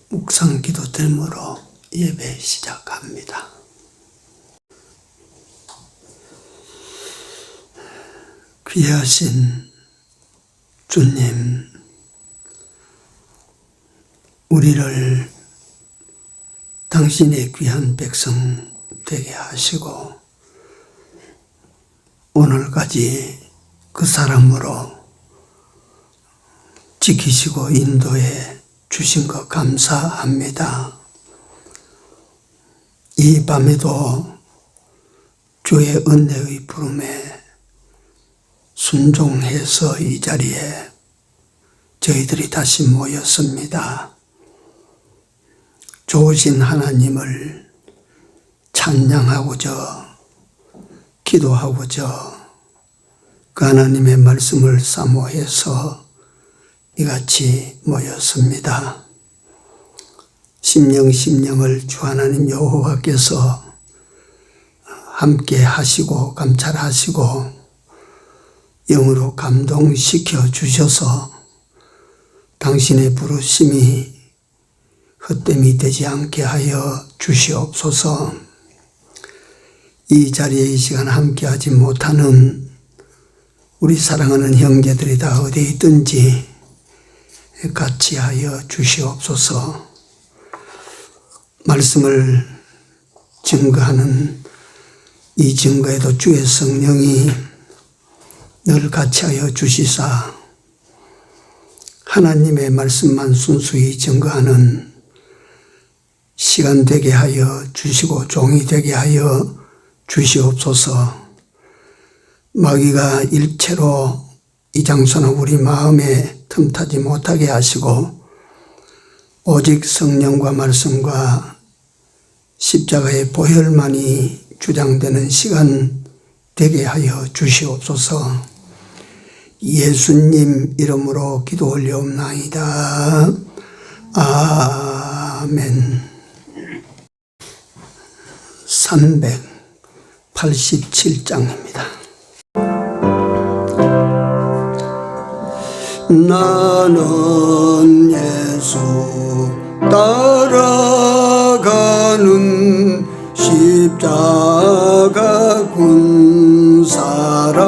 묵상 기도 드림으로 예배 시작합니다. 귀하신 주님, 우리를 당신의 귀한 백성 되게 하시고 오늘까지 그 사람으로 지키시고 인도해 주신 것 감사합니다. 이 밤에도 주의 은혜의 부름에 순종해서 이 자리에 저희들이 다시 모였습니다. 좋으신 하나님을 찬양하고자 기도하고자 그 하나님의 말씀을 사모해서 이같이 모였습니다. 심령을 주 하나님 여호와께서 함께 하시고 감찰하시고 영으로 감동시켜 주셔서 당신의 부르심이 헛됨이 되지 않게 하여 주시옵소서. 이 자리에 이 시간 함께하지 못하는 우리 사랑하는 형제들이 다 어디 있든지 같이 하여 주시옵소서. 말씀을 증거하는 이 증거에도 주의 성령이 늘 같이 하여 주시사 하나님의 말씀만 순수히 증거하는 시간 되게 하여 주시고 종이 되게 하여 주시옵소서. 마귀가 일체로 이 장소나 우리 마음에 틈타지 못하게 하시고 오직 성령과 말씀과 십자가의 보혈만이 주장되는 시간 되게 하여 주시옵소서. 예수님 이름으로 기도 올려옵나이다. 아멘. 387장입니다. 나는 예수 따라가는 십자가 군사라.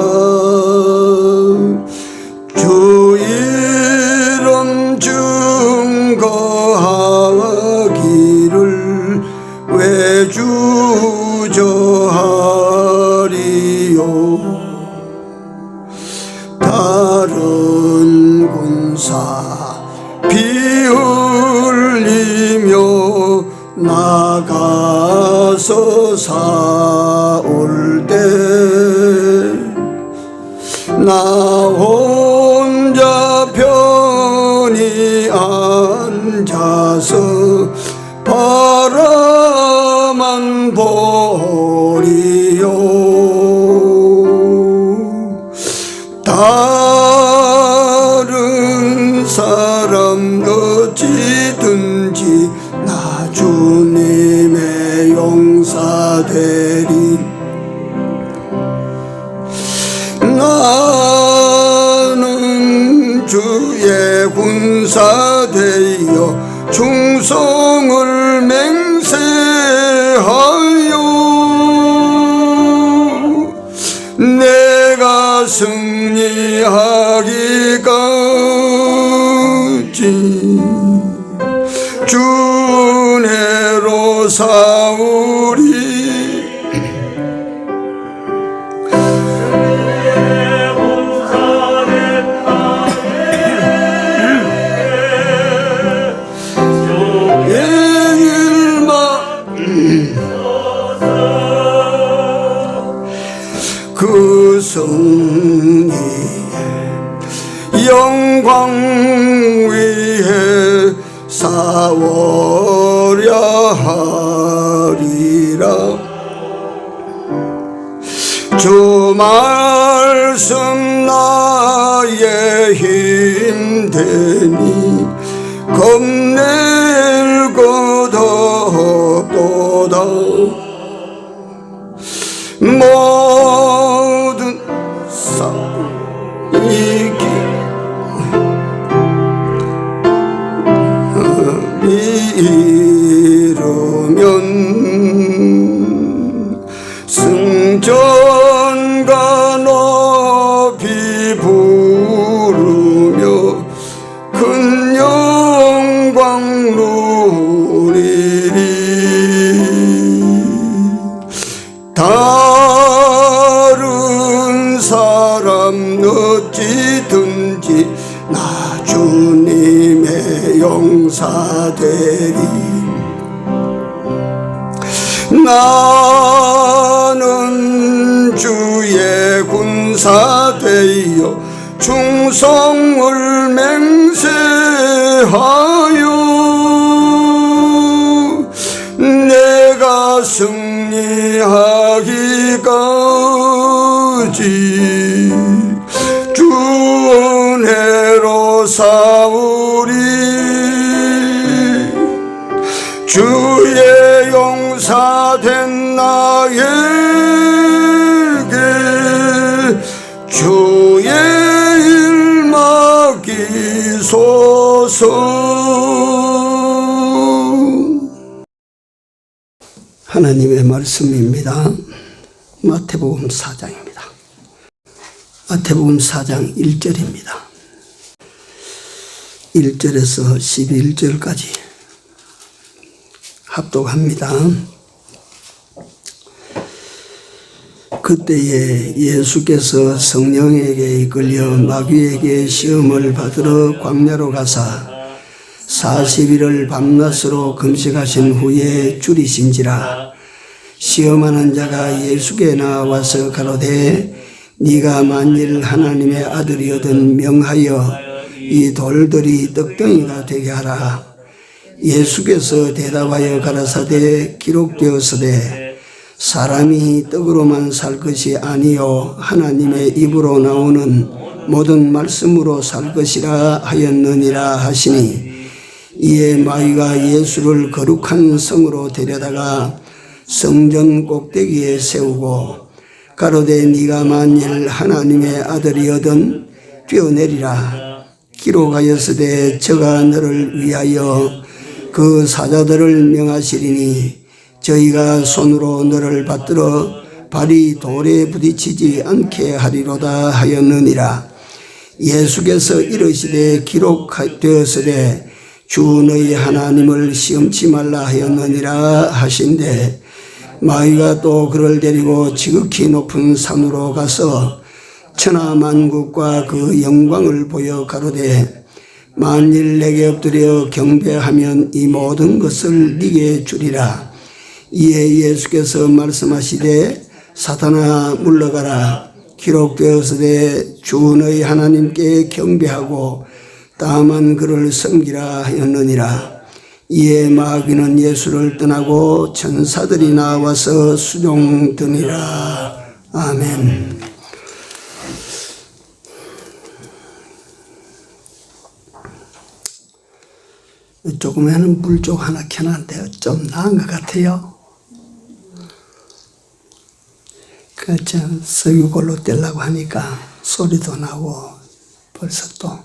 주 이름 증거하기를 왜 주저하리요. 다른 군사 피 흘리며 나가서 싸울 때 나 혼자 편히 앉아서 바라만 보리요. 다른 사람 어찌든지 나 주님의 용사되리. 나는 주의 군사 되어 충성을 맹세하여 내가 승리하기까지 주 은혜로 싸우리. 그 승리 영광 위에 싸워야 하리라. 주 말씀 나의 힘 되니 겁낼 것 없도다. 모든 싸움 이기 누리리. 다른 사람 어찌든지 나 주님의 용사되리. 나는 주의 군사되어 충성을 맹세하여 내가 승리하기까지 주 은혜로 싸우리. 주의 용사된 나에게 주의 일 맡기소서. 하나님의 말씀입니다. 마태복음 4장입니다. 마태복음 4장 1절입니다. 1절에서 11절까지 합독합니다. 그때에 예수께서 성령에게 이끌려 마귀에게 시험을 받으러 광야로 가사 40일을 밤낮으로 금식하신 후에 줄이신지라. 시험하는 자가 예수께 나와서 가로되 네가 만일 하나님의 아들이거든 명하여 이 돌들이 떡덩이가 되게 하라. 예수께서 대답하여 가라사대 기록되었으되 사람이 떡으로만 살 것이 아니요 하나님의 입으로 나오는 모든 말씀으로 살 것이라 하였느니라 하시니, 이에 마귀가 예수를 거룩한 성으로 데려다가 성전 꼭대기에 세우고 가로되 네가 만일 하나님의 아들이거든 뛰어내리라. 기록하였으되 저가 너를 위하여 그 사자들을 명하시리니 저희가 손으로 너를 받들어 발이 돌에 부딪히지 않게 하리로다 하였느니라. 예수께서 이르시되 기록되었으되 주 너희 하나님을 시험치 말라 하였느니라 하신대, 마귀가 또 그를 데리고 지극히 높은 산으로 가서 천하만국과 그 영광을 보여 가로되 만일 내게 엎드려 경배하면 이 모든 것을 네게 주리라. 이에 예수께서 말씀하시되 사탄아 물러가라. 기록되었으되 주 너희 하나님께 경배하고 다만 그를 섬기라 하였느니라. 이에 마귀는 예수를 떠나고 천사들이 나와서 수종드니라. 아멘. 조금에는 불 쪽 하나 켜놨는데 좀 나은 것 같아요. 석유골로 떼려고 하니까 소리도 나고 벌써 또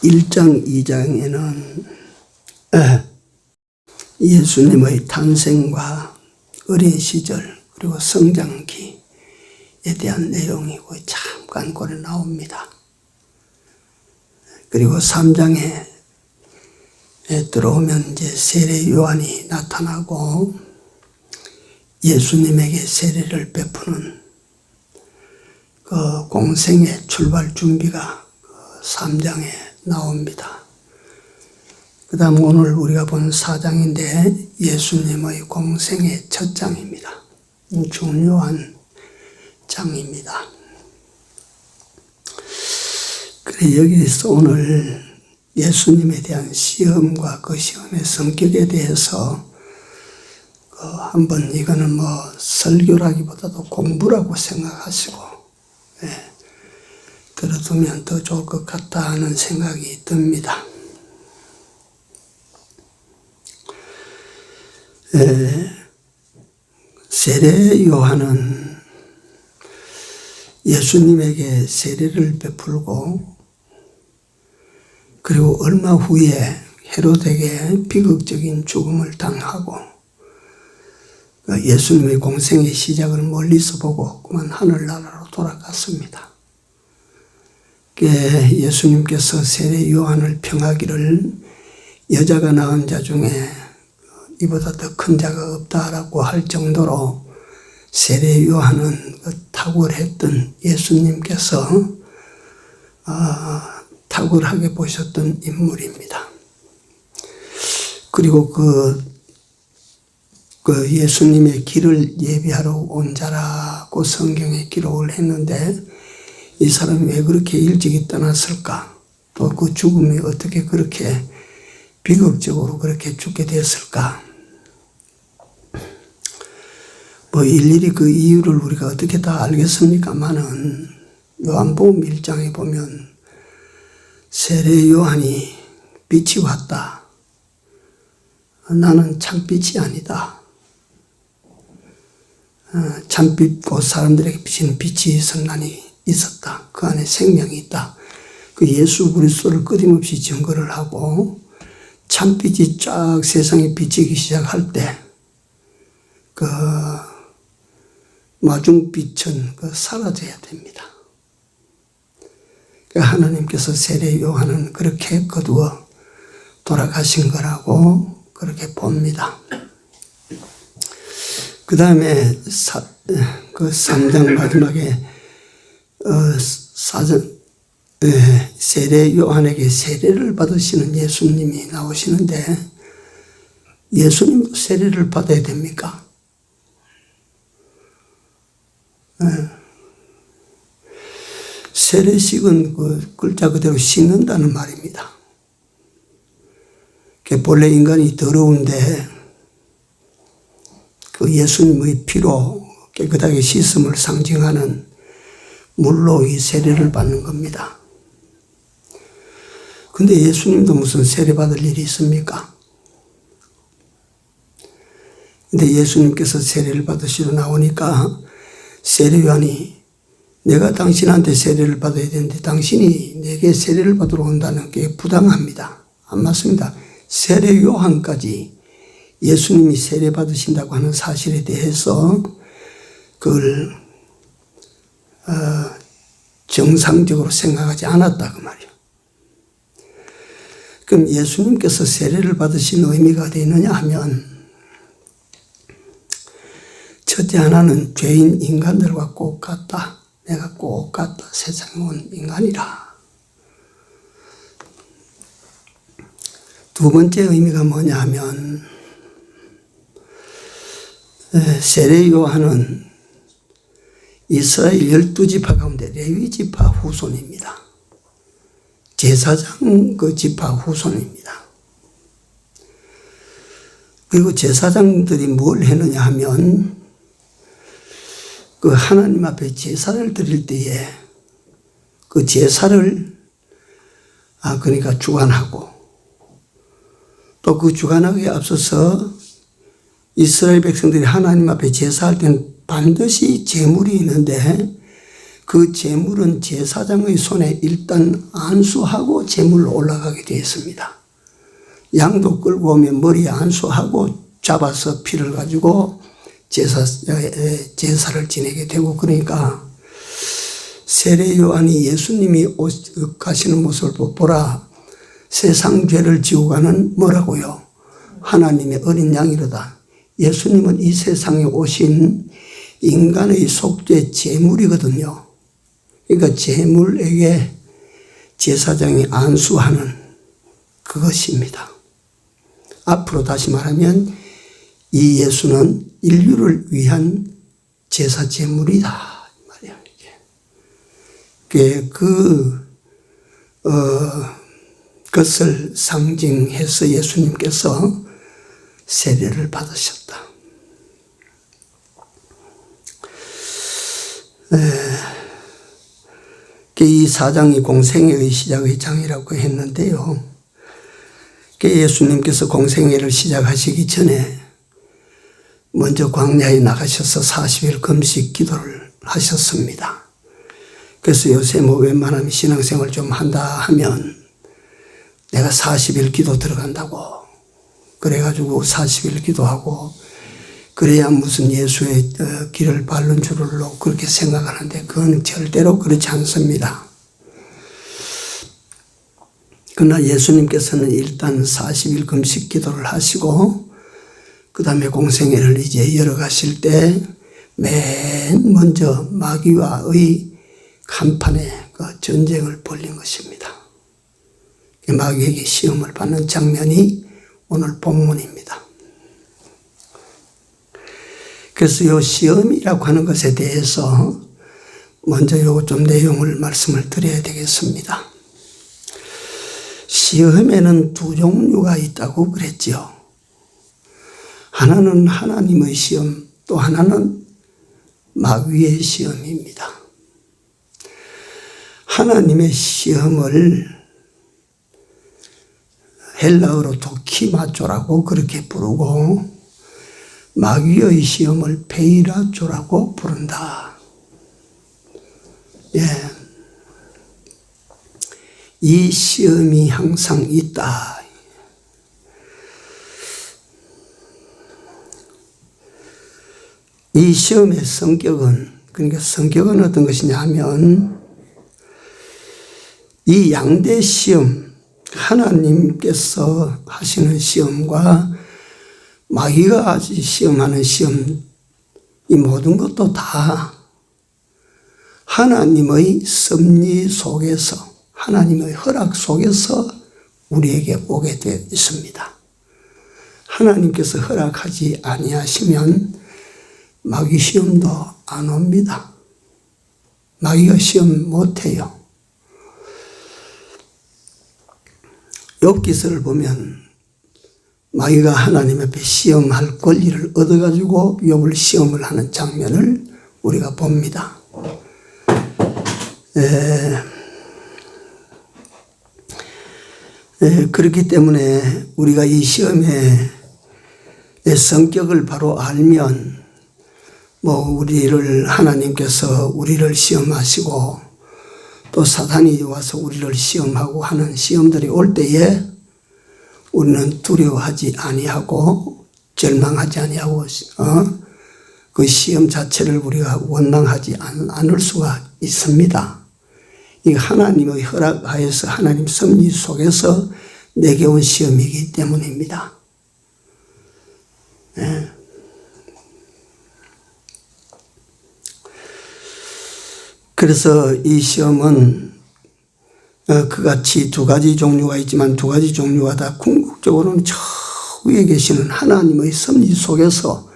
1장 2장에는 예수님의 탄생과 어린 시절 그리고 성장기에 대한 내용이 잠깐 고려 나옵니다. 그리고 3장에 들어오면 이제 세례 요한이 나타나고 예수님에게 세례를 베푸는 그 공생의 출발 준비가 3장에 나옵니다. 그 다음 오늘 우리가 본 4장인데 예수님의 공생의 첫 장입니다. 중요한 장입니다. 그래 여기서 오늘 예수님에 대한 시험과 그 시험의 성격에 대해서 한번 이거는 설교라기보다도 공부라고 생각하시고 들어두면 더 좋을 것 같다 하는 생각이 듭니다. 세례 요한은 예수님에게 세례를 베풀고 그리고 얼마 후에 헤롯에게 비극적인 죽음을 당하고 예수님의 공생의 시작을 멀리서 보고 그만 하늘나라로 돌아갔습니다. 예수님께서 세례 요한을 평하기를 여자가 낳은 자 중에 이보다 더 큰 자가 없다라고 할 정도로 세례 요한은 탁월했던 예수님께서 탁월하게 보셨던 인물입니다. 그리고 그 예수님의 길을 예비하러 온 자라고 성경에 기록을 했는데 이 사람이 왜 그렇게 일찍이 떠났을까? 또 그 죽음이 어떻게 그렇게 비극적으로 그렇게 죽게 되었을까? 뭐 일일이 그 이유를 우리가 어떻게 다 알겠습니까마는 요한복음 1장에 보면 세례 요한이 빛이 왔다. 나는 참빛이 아니다. 참빛 곧 사람들에게 비치는 빛이 선란히 있었다. 그 안에 생명이 있다. 그 예수 그리스도를 끊임없이 증거를 하고 참빛이 쫙 세상에 비치기 시작할 때 그 마중빛은 사라져야 됩니다. 하나님께서 세례 요한은 그렇게 거두어 돌아가신 거라고 그렇게 봅니다. 그 다음에 그 3장 마지막에 세례 요한에게 세례를 받으시는 예수님이 나오시는데 예수님도 세례를 받아야 됩니까? 세례식은 그 글자 그대로 씻는다는 말입니다. 본래 인간이 더러운데 그 예수님의 피로 깨끗하게 씻음을 상징하는 물로 이 세례를 받는 겁니다. 근데 예수님도 무슨 세례 받을 일이 있습니까? 근데 예수님께서 세례를 받으시러 나오니까 세례 요한이 내가 당신한테 세례를 받아야 되는데 당신이 내게 세례를 받으러 온다는 게 부당합니다. 안 맞습니다. 세례 요한까지 예수님이 세례 받으신다고 하는 사실에 대해서 그걸 정상적으로 생각하지 않았다 그 말이에요. 그럼 예수님께서 세례를 받으신 의미가 어디 있느냐 하면 첫째 하나는 죄인 인간들과 꼭 같다. 내가 꼭 같다. 세상에 온 인간이라. 두 번째 의미가 뭐냐 하면 세례 요한은 이스라엘 12지파 가운데 레위 지파 후손입니다. 제사장 그 지파 후손입니다. 그리고 제사장들이 뭘 했느냐 하면 그 하나님 앞에 제사를 드릴 때에 그 제사를 그러니까 주관하고 또 그 주관하기에 앞서서 이스라엘 백성들이 하나님 앞에 제사할 때는 반드시 제물이 있는데 그 제물은 제사장의 손에 일단 안수하고 제물로 올라가게 되어 있습니다. 양도 끌고 오면 머리에 안수하고 잡아서 피를 가지고 제사를 지내게 되고 그러니까 세례 요한이 예수님이 가시는 모습을 보라 세상 죄를 지고 가는 뭐라고요? 하나님의 어린 양이로다. 예수님은 이 세상에 오신 인간의 속죄 제물이거든요. 그러니까 제물에게 제사장이 안수하는 그것입니다. 앞으로 다시 말하면 이 예수는 인류를 위한 제사 제물이다 말이야. 그것을 상징해서 예수님께서 세례를 받으셨다. 이 4장이 공생애의 시작의 장이라고 했는데요. 예수님께서 공생애를 시작하시기 전에 먼저 광야에 나가셔서 40일 금식 기도를 하셨습니다. 그래서 요새 웬만하면 신앙생활 좀 한다 하면 내가 40일 기도 들어간다고 그래가지고 40일 기도하고 그래야 무슨 예수의 길을 밟는 줄로 그렇게 생각하는데 그건 절대로 그렇지 않습니다. 그러나 예수님께서는 일단 40일 금식 기도를 하시고 그 다음에 공생애를 이제 열어가실 때 맨 먼저 마귀와의 간판에 그 전쟁을 벌린 것입니다. 마귀에게 시험을 받는 장면이 오늘 본문입니다. 그래서 이 시험이라고 하는 것에 대해서 먼저 요 좀 내용을 말씀을 드려야 되겠습니다. 시험에는 두 종류가 있다고 그랬죠. 하나는 하나님의 시험, 또 하나는 마귀의 시험입니다. 하나님의 시험을 헬라어로 도키마조라고 그렇게 부르고 마귀의 시험을 베이라조라고 부른다. 예. 이 시험이 항상 있다. 이 시험의 성격은, 그러니까 성격은 어떤 것이냐 하면 이 양대 시험, 하나님께서 하시는 시험과 마귀가 시험하는 시험, 이 모든 것도 다 하나님의 섭리 속에서, 하나님의 허락 속에서 우리에게 오게 되어 있습니다. 하나님께서 허락하지 아니하시면 마귀 시험도 안 옵니다. 마귀가 시험 못해요. 욥기서를 보면 마귀가 하나님 앞에 시험할 권리를 얻어가지고 욥을 시험을 하는 장면을 우리가 봅니다. 그렇기 때문에 우리가 이 시험의 성격을 바로 알면 우리를 하나님께서 우리를 시험하시고 또 사탄이 와서 우리를 시험하고 하는 시험들이 올 때에 우리는 두려워하지 아니하고 절망하지 아니하고 그 시험 자체를 우리가 원망하지 않을 수가 있습니다. 이 하나님의 허락하에서 하나님 섭리 속에서 내게 온 시험이기 때문입니다. 네. 그래서 이 시험은 그같이 두 가지 종류가 있지만 두 가지 종류가 다 궁극적으로는 저 위에 계시는 하나님의 섭리 속에서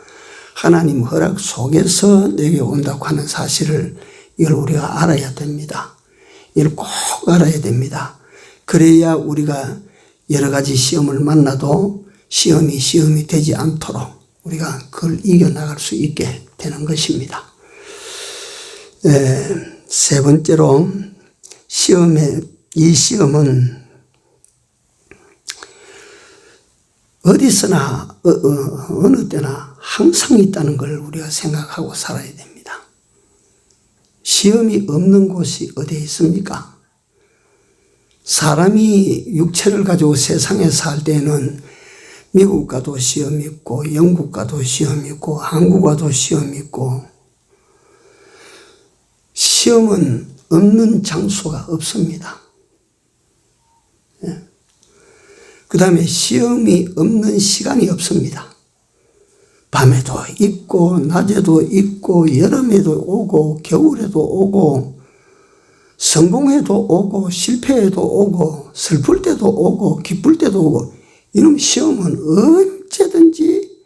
하나님 허락 속에서 내게 온다고 하는 사실을 이걸 우리가 알아야 됩니다. 이걸 꼭 알아야 됩니다. 그래야 우리가 여러 가지 시험을 만나도 시험이 되지 않도록 우리가 그걸 이겨나갈 수 있게 되는 것입니다. 세 번째로 이 시험은 어디서나 어느 때나 항상 있다는 걸 우리가 생각하고 살아야 됩니다. 시험이 없는 곳이 어디에 있습니까? 사람이 육체를 가지고 세상에 살 때는 미국 가도 시험이 있고 영국 가도 시험이 있고 한국 가도 시험이 있고 시험은 없는 장소가 없습니다. 그 다음에 시험이 없는 시간이 없습니다. 밤에도 있고 낮에도 있고 여름에도 오고 겨울에도 오고 성공해도 오고 실패해도 오고 슬플 때도 오고 기쁠 때도 오고 이런 시험은 언제든지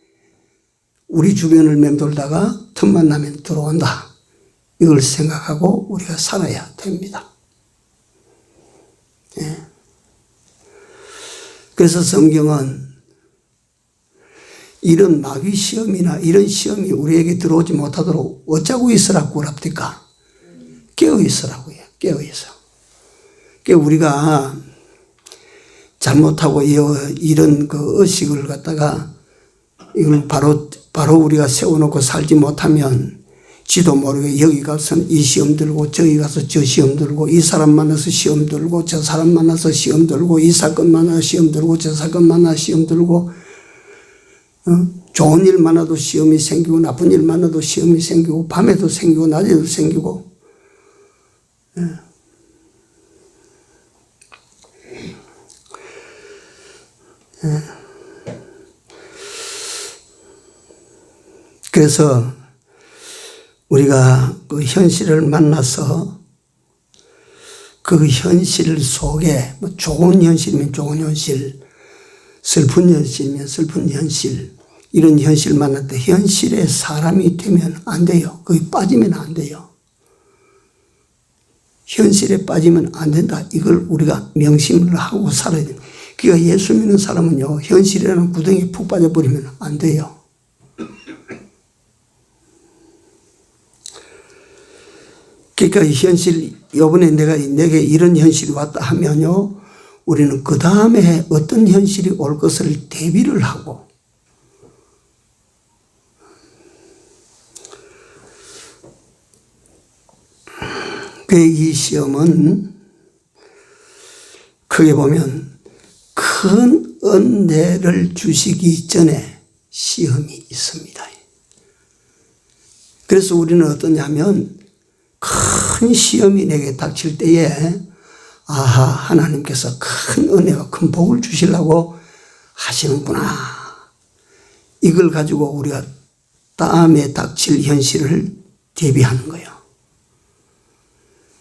우리 주변을 맴돌다가 틈만 나면 들어온다. 이걸 생각하고 우리가 살아야 됩니다. 그래서 성경은 이런 마귀 시험이나 이런 시험이 우리에게 들어오지 못하도록 어쩌고 있으라고 그럽니까? 깨어 있으라고요. 깨어 있어. 그러니까 우리가 잘못하고 이런 그 의식을 갖다가 이걸 바로 우리가 세워놓고 살지 못하면 지도 모르게 여기 가서는 이 시험 들고 저기 가서 저 시험 들고 이 사람 만나서 시험 들고 저 사람 만나서 시험 들고 이 사건 만나서 시험 들고 저 사건 만나서 시험 들고 좋은 일 만나도 시험이 생기고 나쁜 일 만나도 시험이 생기고 밤에도 생기고 낮에도 생기고 그래서 우리가 그 현실을 만나서 그 현실 속에 뭐 좋은 현실이면 좋은 현실, 슬픈 현실이면 슬픈 현실, 이런 현실 만날 때 현실에 사람이 되면 안 돼요. 거기 빠지면 안 돼요. 현실에 빠지면 안 된다. 이걸 우리가 명심을 하고 살아야 됩니다. 그러니까 예수 믿는 사람은요, 현실이라는 구덩이에 푹 빠져버리면 안 돼요. 그러니까 이 현실, 이번에 내게 이런 현실이 왔다 하면요, 우리는 그 다음에 어떤 현실이 올 것을 대비를 하고, 이 시험은 크게 보면 큰 은혜를 주시기 전에 시험이 있습니다. 그래서 우리는 어떠냐면 큰 시험이 내게 닥칠 때에 아하, 하나님께서 큰 은혜와 큰 복을 주시려고 하시는구나. 이걸 가지고 우리가 다음에 닥칠 현실을 대비하는 거예요.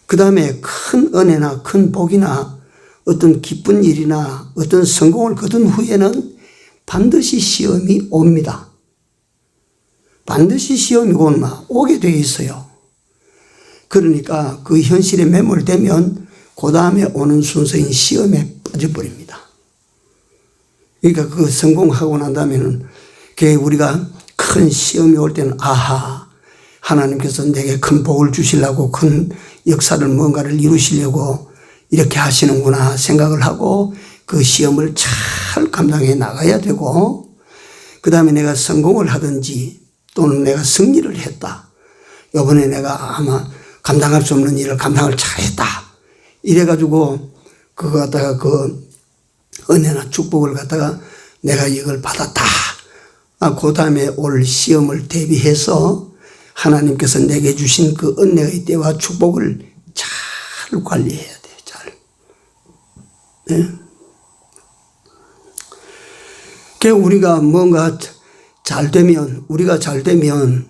그 다음에 큰 은혜나 큰 복이나 어떤 기쁜 일이나 어떤 성공을 거둔 후에는 반드시 시험이 옵니다. 반드시 시험이 오게 되어 있어요. 그러니까 그 현실에 매몰되면 그 다음에 오는 순서인 시험에 빠져버립니다. 그러니까 그 성공하고 난 다음에는 우리가 큰 시험이 올 때는 아하, 하나님께서 내게 큰 복을 주시려고 큰 역사를 뭔가를 이루시려고 이렇게 하시는구나 생각을 하고 그 시험을 잘 감당해 나가야 되고, 그 다음에 내가 성공을 하든지 또는 내가 승리를 했다. 이번에 내가 아마 감당할 수 없는 일을 감당을 잘했다. 이래가지고 그거 갖다가 그 은혜나 축복을 갖다가 내가 이걸 받았다. 그 다음에 올 시험을 대비해서 하나님께서 내게 주신 그 은혜의 때와 축복을 잘 관리해야 돼요. 잘. 네. 우리가 뭔가 우리가 잘 되면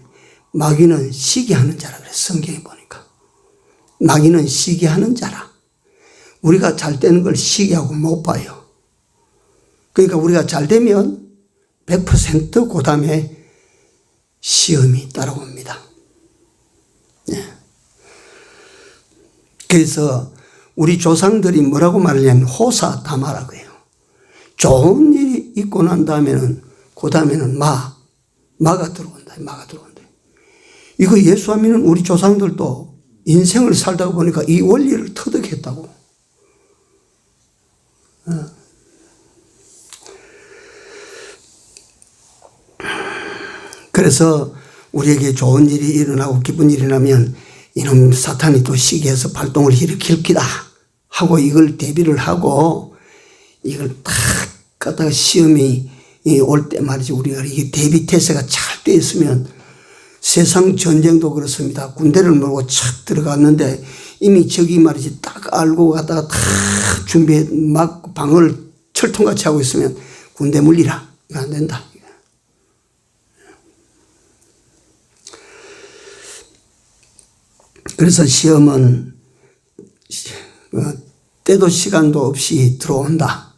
마귀는 시기하는 자라 그래요. 성경에 보니까. 마귀는 시기하는 자라. 우리가 잘 되는 걸 시기하고 못 봐요. 그러니까 우리가 잘 되면 100% 그 다음에 시험이 따라옵니다. 네. 그래서 우리 조상들이 뭐라고 말하냐면 호사다마라고 해요. 좋은 일이 있고 난 다음에는 그 다음에는 마가 들어온다. 마가 들어온다. 이거 예수 안 믿는 우리 조상들도 인생을 살다 보니까 이 원리를 터득했다고. 그래서 우리에게 좋은 일이 일어나고 기쁜 일이 나면 이놈 사탄이 또 시기해서 발동을 일으킬 기다 하고 이걸 대비를 하고 이걸 딱 갖다가 시험이 올 때 말이지 우리가 이 대비 태세가 잘 돼 있으면 세상 전쟁도 그렇습니다. 군대를 몰고 착 들어갔는데 이미 저기 말이지 딱 알고 갔다가 다 준비해 막 방어를 철통같이 하고 있으면 군대 물리라. 이거 안 된다. 그래서 시험은 때도 시간도 없이 들어온다.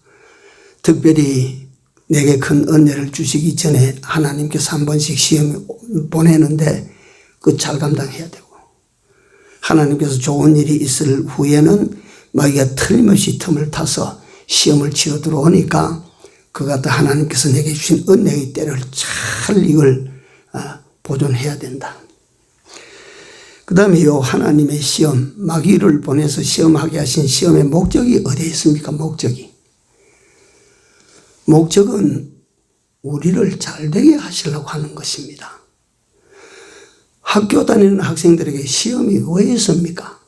특별히 내게 큰 은혜를 주시기 전에 하나님께서 한 번씩 시험을 보내는데 그 잘 감당해야 되고, 하나님께서 좋은 일이 있을 후에는 마귀가 틀림없이 틈을 타서 시험을 치러 들어오니까 그 갖다 하나님께서 내게 주신 은혜의 때를 잘 이걸 보존해야 된다. 그 다음에 이 하나님의 시험, 마귀를 보내서 시험하게 하신 시험의 목적이 어디에 있습니까? 목적은 우리를 잘되게 하시려고 하는 것입니다. 학교 다니는 학생들에게 시험이 왜 있습니까?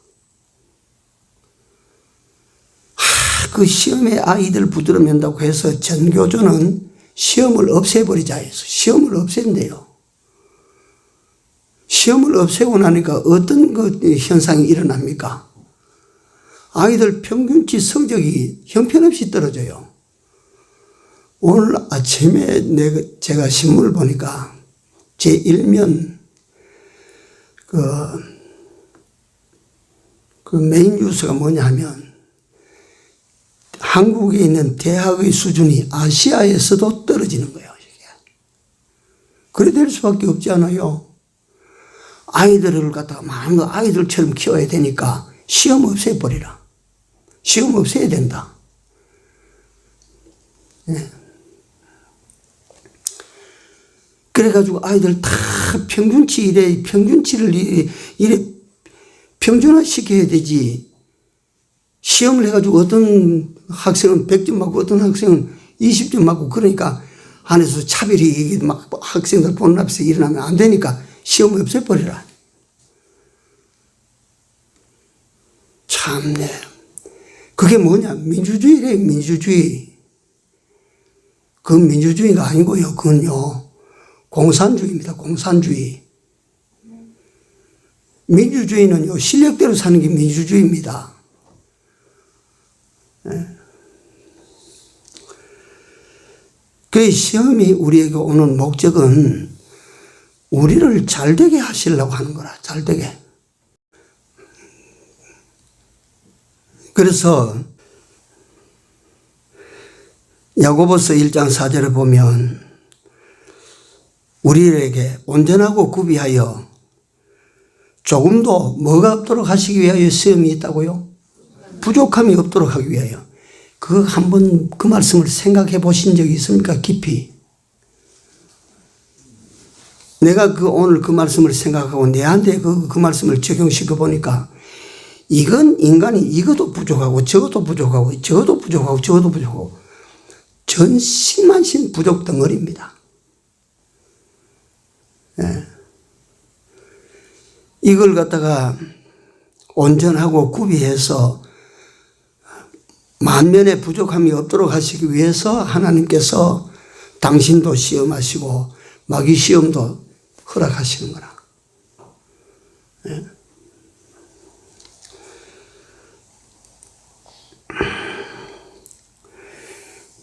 그 시험에 아이들 부드러운다고 해서 전교조는 시험을 없애버리자 해서 시험을 없앤대요. 시험을 없애고 나니까 어떤 그 현상이 일어납니까? 아이들 평균치 성적이 형편없이 떨어져요. 오늘 아침에 제가 신문을 보니까 제1면 그 메인 뉴스가 뭐냐 하면 한국에 있는 대학의 수준이 아시아에서도 떨어지는 거예요. 이게. 그래 될 수밖에 없지 않아요. 아이들을 갖다가 많은 아이들처럼 키워야 되니까 시험 없애버리라. 시험 없애야 된다. 네. 그래가지고 아이들 다 평균치를 이래 평준화 시켜야 되지. 시험을 해가지고 어떤 학생은 100점 맞고 어떤 학생은 20점 맞고 그러니까 안에서 차별이 이게 막 학생들 보는 앞에서 일어나면 안 되니까 시험을 없애버리라. 참네. 그게 뭐냐? 민주주의래, 민주주의. 그건 민주주의가 아니고요. 그건요. 공산주의입니다. 공산주의. 민주주의는요. 실력대로 사는 게 민주주의입니다. 네. 그 시험이 우리에게 오는 목적은 우리를 잘되게 하시려고 하는 거라. 잘되게. 그래서 야고보서 1장 4절에 보면 우리에게 온전하고 구비하여 조금도 뭐가 없도록 하시기 위하여 시험이 있다고요? 부족함이 없도록 하기 위하여. 한번 그 말씀을 생각해 보신 적이 있습니까? 깊이. 내가 오늘 그 말씀을 생각하고 내한테 그 말씀을 적용시켜 보니까 이건 인간이 이것도 부족하고 저것도 부족하고 저것도 부족하고 저것도 부족하고 전신만신 부족 덩어리입니다. 네. 이걸 갖다가 온전하고 구비해서 만면에 부족함이 없도록 하시기 위해서 하나님께서 당신도 시험하시고 마귀 시험도 허락하시는 거라. 네.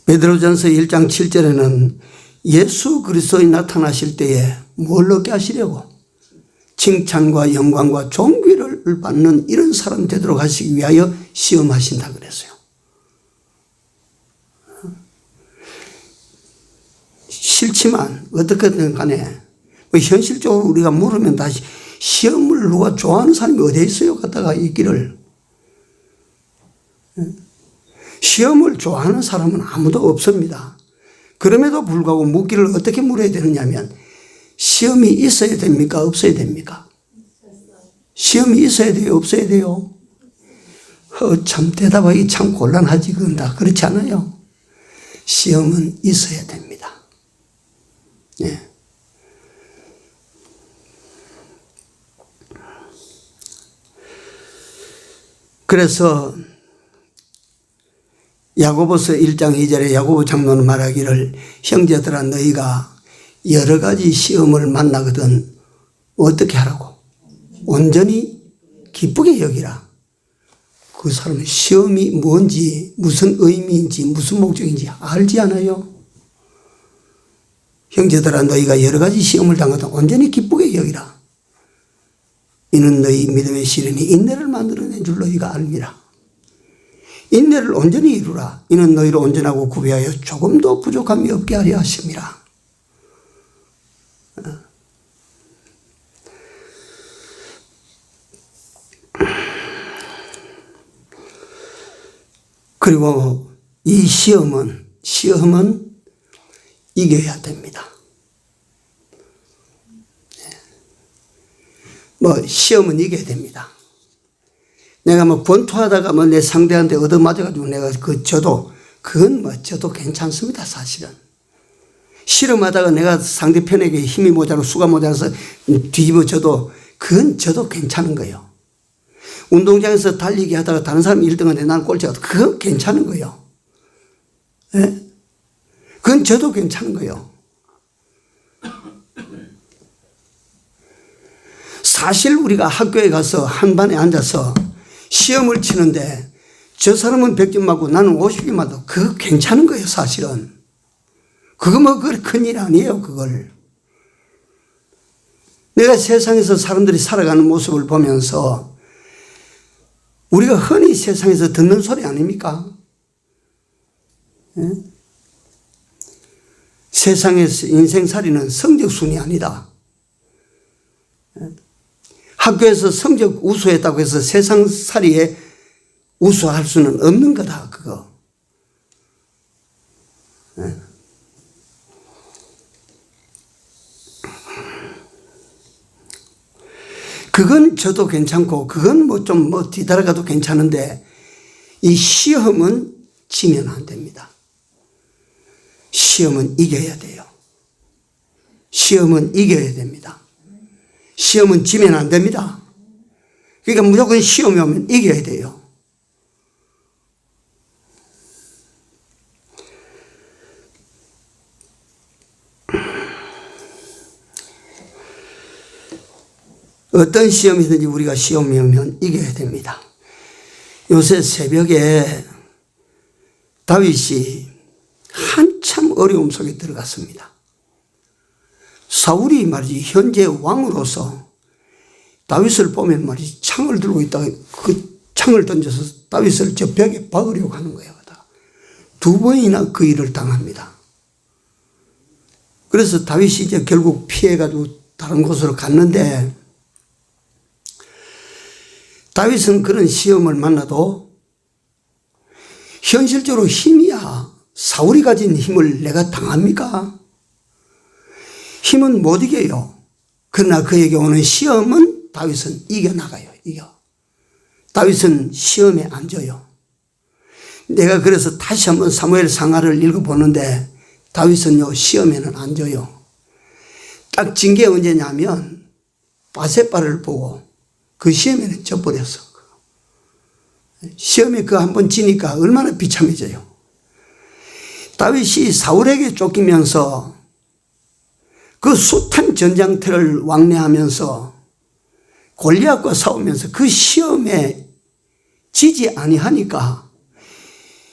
베드로전서 1장 7절에는 예수 그리스도에 나타나실 때에 뭘 얻게 하시려고? 칭찬과 영광과 존귀를 받는 이런 사람 되도록 하시기 위하여 시험하신다 그랬어요. 싫지만 어떻게든 간에 현실적으로 우리가 물으면 다시 시험을 누가 좋아하는 사람이 어디에 있어요? 갖다가 있기를. 시험을 좋아하는 사람은 아무도 없습니다. 그럼에도 불구하고 묻기를 어떻게 물어야 되느냐면 시험이 있어야 됩니까? 없어야 됩니까? 시험이 있어야 돼요? 없어야 돼요? 참 대답하기 참 곤란하지. 그건 다 그렇지 않아요. 시험은 있어야 됩니다. 예. 그래서 야고보서 1장 2절에 야고보 장로는 말하기를 형제들아 너희가 여러 가지 시험을 만나거든 어떻게 하라고? 온전히 기쁘게 여기라. 그 사람은 시험이 뭔지 무슨 의미인지 무슨 목적인지 알지 않아요? 형제들아 너희가 여러 가지 시험을 당하다 온전히 기쁘게 여기라. 이는 너희 믿음의 시련이 인내를 만들어낸 줄 너희가 알미라. 인내를 온전히 이루라. 이는 너희를 온전하고 구비하여 조금도 부족함이 없게 하려 하심이라. 그리고 이 시험은 이겨야 됩니다. 시험은 이겨야 됩니다. 내가 권투하다가 내 상대한테 얻어맞아가지고 내가 저도 괜찮습니다, 사실은. 실험하다가 내가 상대편에게 힘이 모자라고 수가 모자라서 뒤집어져도 그건 저도 괜찮은 거예요. 운동장에서 달리기 하다가 다른 사람이 1등하는데 나는 꼴찌가 그건 괜찮은 거예요. 네? 그건 저도 괜찮은 거예요. 사실 우리가 학교에 가서 한 반에 앉아서 시험을 치는데 저 사람은 100점 맞고 나는 50점 맞고 그거 괜찮은 거예요, 사실은. 그거 뭐 큰일 아니에요, 그걸. 내가 세상에서 사람들이 살아가는 모습을 보면서 우리가 흔히 세상에서 듣는 소리 아닙니까? 예? 세상에서 인생살이는 성적순이 아니다. 예? 학교에서 성적 우수했다고 해서 세상살이에 우수할 수는 없는 거다, 그거. 예? 그건 저도 괜찮고, 그건 좀 뒤따라가도 괜찮은데, 이 시험은 지면 안 됩니다. 시험은 이겨야 돼요. 시험은 이겨야 됩니다. 시험은 지면 안 됩니다. 그러니까 무조건 시험이 오면 이겨야 돼요. 어떤 시험이든지 우리가 시험이 오면 이겨야 됩니다. 요새 새벽에 다윗이 한참 어려움 속에 들어갔습니다. 사울이 말이지 현재 왕으로서 다윗을 보면 말이지 창을 들고 있다가 그 창을 던져서 다윗을 저 벽에 박으려고 하는 거예요. 두 번이나 그 일을 당합니다. 그래서 다윗이 이제 결국 피해가지고 다른 곳으로 갔는데, 다윗은 그런 시험을 만나도 현실적으로 힘이야. 사울이 가진 힘을 내가 당합니까? 힘은 못 이겨요. 그러나 그에게 오는 시험은 다윗은 이겨나가요. 다윗은 시험에 안 져요. 내가 그래서 다시 한번 사무엘 상하를 읽어보는데 다윗은요, 시험에는 안 져요. 딱 진 게 언제냐면 바세바를 보고 그 시험에는 져버렸어. 시험에 그 한번 지니까 얼마나 비참해져요. 다윗이 사울에게 쫓기면서 그 숱한 전장터를 왕래하면서 골리앗과 싸우면서 그 시험에 지지 아니하니까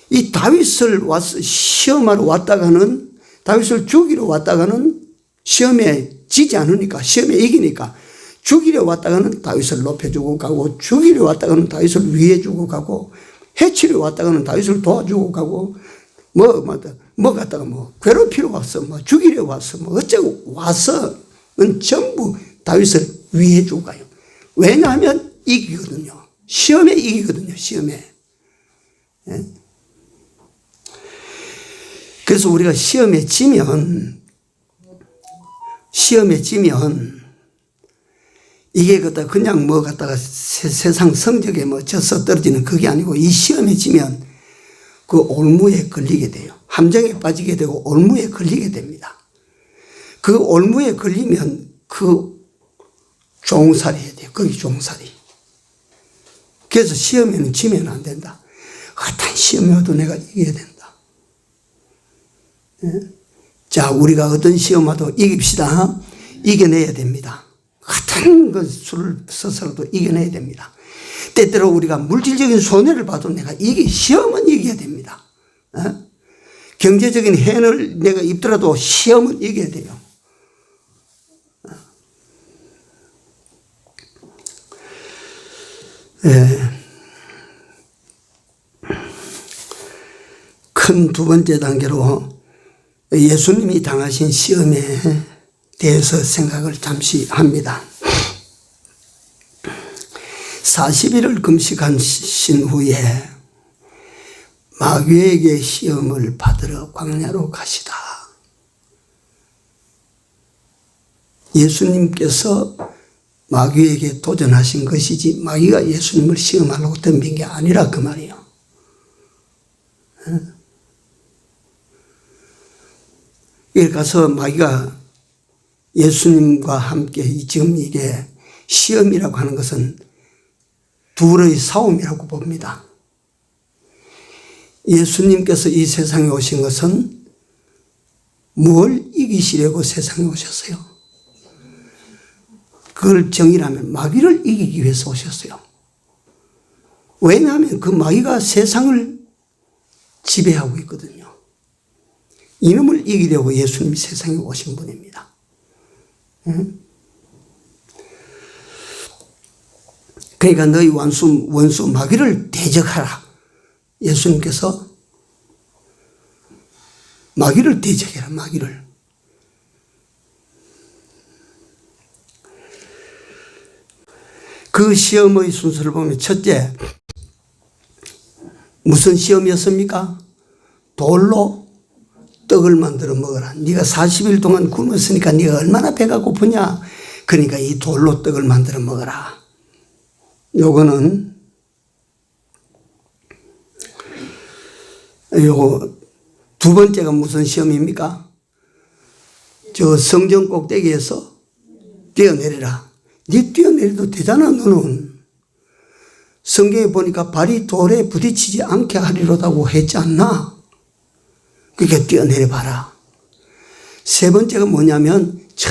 이 다윗을 시험하러 왔다가는, 다윗을 죽이러 왔다가는 시험에 지지 않으니까, 시험에 이기니까 죽이려 왔다가는 다윗을 높여주고 가고, 죽이려 왔다가는 다윗을 위해주고 가고, 해치려 왔다가는 다윗을 도와주고 가고, 괴롭히러 왔어, 죽이려 왔어, 어쩌고 와서는 전부 다윗을 위해주고 가요. 왜냐하면 이기거든요. 시험에 이기거든요, 시험에. 예? 그래서 우리가 시험에 지면 이게 그냥 갖다가 세상 성적에 져서 떨어지는 그게 아니고, 이 시험에 지면 그 올무에 걸리게 돼요. 함정에 빠지게 되고 올무에 걸리게 됩니다. 그 올무에 걸리면 그 종살이 해야 돼요. 거기 종살이. 그래서 시험에는 지면 안 된다. 어떤 시험이 와도 내가 이겨야 된다. 자, 우리가 어떤 시험 와도 이깁시다. 이겨내야 됩니다. 같은 것을 써서라도 이겨내야 됩니다. 때때로 우리가 물질적인 손해를 봐도 내가 시험은 이겨야 됩니다. 경제적인 해를 내가 입더라도 시험은 이겨야 돼요. 큰 두 번째 단계로 예수님이 당하신 시험에 대해서 생각을 잠시 합니다. 40일을 금식하신 후에 마귀에게 시험을 받으러 광야로 가시다. 예수님께서 마귀에게 도전하신 것이지 마귀가 예수님을 시험하려고 덤빈 게 아니라 그 말이에요. 여기 가서 마귀가 예수님과 함께 지금 이게 시험이라고 하는 것은 둘의 싸움이라고 봅니다. 예수님께서 이 세상에 오신 것은 뭘 이기시려고 세상에 오셨어요? 그걸 정의하면 마귀를 이기기 위해서 오셨어요. 왜냐하면 그 마귀가 세상을 지배하고 있거든요. 이놈을 이기려고 예수님이 세상에 오신 분입니다. 그러니까 너희 원수 마귀를 대적하라. 예수님께서 마귀를 대적해라. 마귀를. 그 시험의 순서를 보면 첫째, 무슨 시험이었습니까? 돌로 떡을 만들어 먹어라. 네가 40일 동안 굶었으니까 네가 얼마나 배가 고프냐. 그러니까 이 돌로 떡을 만들어 먹어라. 요거 두 번째가 무슨 시험입니까? 저 성전 꼭대기에서 뛰어내리라. 네 뛰어내려도 되잖아. 너는 성경에 보니까 발이 돌에 부딪히지 않게 하리로다고 했지 않나? 그러니까 뛰어내려 봐라. 세 번째가 뭐냐면 저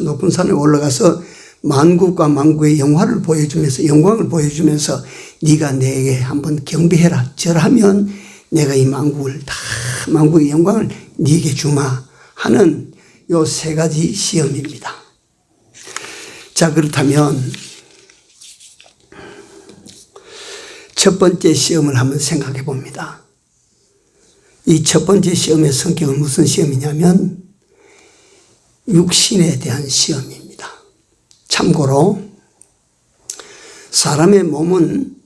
높은 산에 올라가서 만국과 만국의 영광을 보여주면서 네가 내게 한번 경배해라. 절하면 내가 이 만국의 영광을 네게 주마 하는 요 세 가지 시험입니다. 자, 그렇다면 첫 번째 시험을 한번 생각해 봅니다. 이 첫 번째 시험의 성격은 무슨 시험이냐면 육신에 대한 시험입니다. 참고로 사람의 몸은